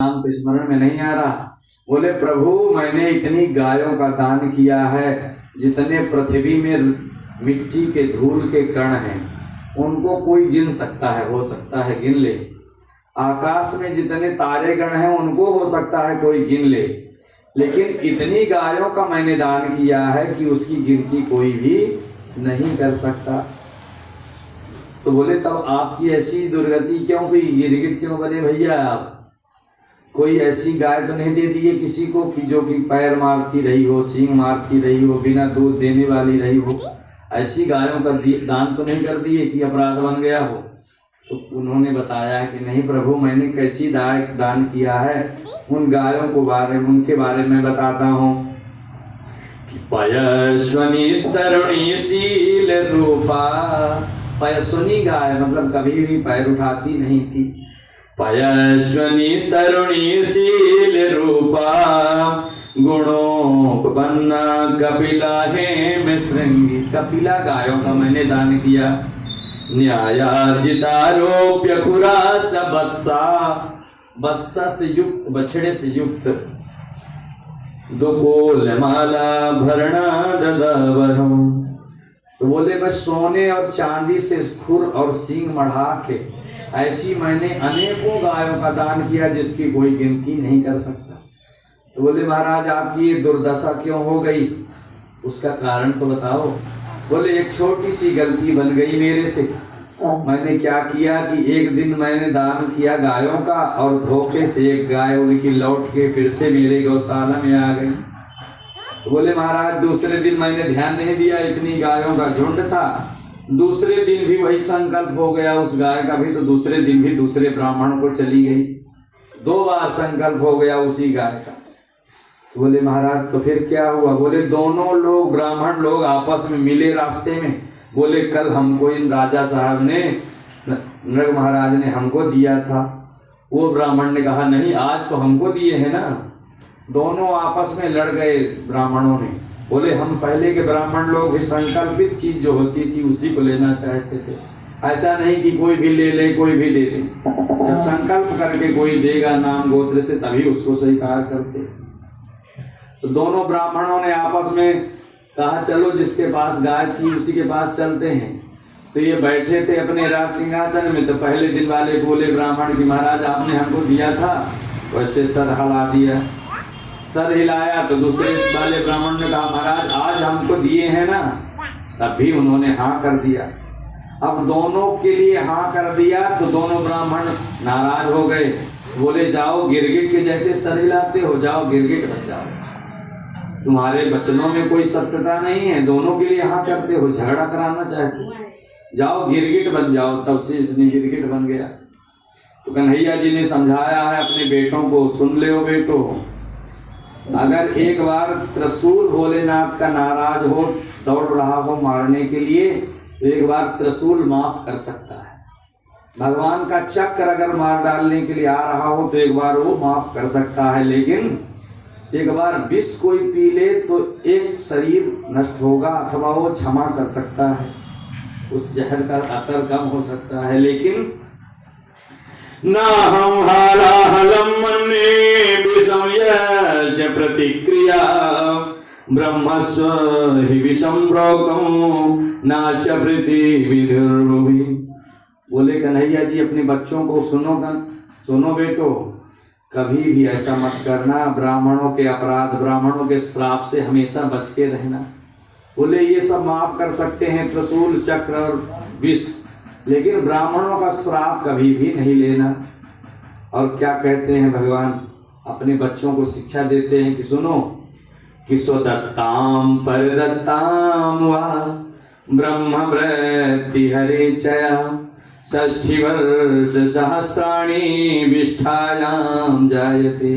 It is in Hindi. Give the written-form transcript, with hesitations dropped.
नाम तो स्मरण में नहीं आ रहा। बोले प्रभु मैंने इतनी गायों का दान किया है, जितने पृथ्वी में मिट्टी के धूल के कण हैं उनको कोई गिन सकता है, हो सकता है गिन ले। आकाश में जितने तारे गण हैं उनको हो सकता है कोई गिन ले, लेकिन इतनी गायों का मैंने दान किया है कि उसकी गिनती कोई भी नहीं कर सकता। तो बोले तब आपकी ऐसी दुर्गति क्यों हुई, गिरगिट क्यों बने भैया आप? कोई ऐसी गाय तो नहीं दे दी है किसी को कि जो कि पैर मारती रही हो, सींग मारती रही हो, बिना दूध देने वाली रही हो? ऐसी गायों का दान तो नहीं कर दिए कि अपराध बन गया हो? तो उन्होंने बताया कि नहीं प्रभु मैंने कैसी दान किया है, उन गायों को उनके बारे में बताता हूँ कि पयस्वनी तरुणी शील रूपा। पयस्वनी गाय मतलब कभी भी पैर उठाती नहीं थी। पयस्वनी तरुणी शील रूपा, गुणोपन्ना कपिला हेम श्रृंगी। कपिला गायों का मैंने दान किया। न्यायार्जितारोप्य खुरास वत्सा, वत्सा से युक्त, बछड़े से युक्त। दुकोल माला भरणा ददवहम। तो बोले बस सोने और चांदी से खुर और सींग मढ़ा के ऐसी मैंने अनेकों गायों का दान किया जिसकी कोई गिनती नहीं कर सकता। तो बोले महाराज आपकी ये दुर्दशा क्यों हो गई, उसका कारण तो बताओ। बोले एक छोटी सी गलती बन गई मेरे से। मैंने क्या किया कि एक दिन मैंने दान किया गायों का और धोखे से एक गाय उनकी लौट के फिर से मेरे गौशाला में आ गई। तो बोले महाराज दूसरे दिन मैंने ध्यान नहीं दिया, इतनी गायों का झुंड था। दूसरे दिन भी वही संकल्प हो गया उस गाय का भी, तो दूसरे दिन भी दूसरे ब्राह्मण को चली गई। 2 बार संकल्प हो गया उसी गाय का। बोले महाराज तो फिर क्या हुआ? बोले दोनों लोग ब्राह्मण लोग आपस में मिले रास्ते में। बोले कल हमको इन राजा साहब ने, नृग महाराज ने हमको दिया था। वो ब्राह्मण ने कहा नहीं आज तो हमको दिए हैं ना। दोनों आपस में लड़ गए ब्राह्मणों ने। बोले हम पहले के ब्राह्मण लोग संकल्पित चीज जो होती थी उसी को लेना चाहते थे, ऐसा नहीं कि कोई भी ले ले कोई भी दे दे। जब संकल्प करके कोई देगा नाम गोत्र से तभी उसको स्वीकार करते। तो दोनों ब्राह्मणों ने आपस में कहा चलो जिसके पास गाय थी उसी के पास चलते हैं। तो ये बैठे थे अपने राज सिंहासन में। तो पहले दिन वाले बोले ब्राह्मण की महाराज आपने हमको दिया था, वैसे सर हिला दिया। सर हिलाया तो दूसरे वाले ब्राह्मण ने कहा महाराज आज हमको दिए हैं ना, तब भी उन्होंने हाँ कर दिया। अब दोनों के लिए हाँ कर दिया तो दोनों ब्राह्मण नाराज हो गए। बोले जाओ गिरगिट के जैसे सर हिलाते हो, जाओ गिरगिट बन जाओ। तुम्हारे वचनों में कोई सत्यता नहीं है, दोनों के लिए हाँ करते हो, झगड़ा कराना चाहते हो, जाओ गिरगिट बन जाओ। तब से इसने गिरगिट बन गया। तो कन्हैया जी ने समझाया है अपने बेटों को, सुन ले बेटो, अगर एक बार त्रिशूल भोलेनाथ का नाराज हो, दौड़ रहा हो मारने के लिए, तो एक बार त्रिशूल माफ कर सकता है। भगवान का चक्र अगर मार डालने के लिए आ रहा हो तो एक बार वो माफ कर सकता है, लेकिन एक बार विष कोई पी ले तो एक शरीर नष्ट होगा, अथवा वो क्षमा कर सकता है, उस जहर का असर कम हो सकता है। लेकिन ना हम हालाहलम मन्ये विषमयस्य प्रतिक्रिया, ब्रह्मस्व हि विषम प्रोक्तम् नाश्य पृथिवीर्भुवि। बोले कन्हैया जी अपने बच्चों को सुनो बेटो, कभी भी ऐसा मत करना, ब्राह्मणों के अपराध ब्राह्मणों के श्राप से हमेशा बच के रहना। बोले ये सब माफ कर सकते हैं त्रिशूल चक्र और विष, लेकिन ब्राह्मणों का श्राप कभी भी नहीं लेना। और क्या कहते हैं भगवान, अपने बच्चों को शिक्षा देते हैं कि सुनो कि स्वदत्ताम परदत्ताम वा ब्रह्म वृत्ति हरे चया, 60 वर्ष सहस्राणि विष्ठायाम जायते।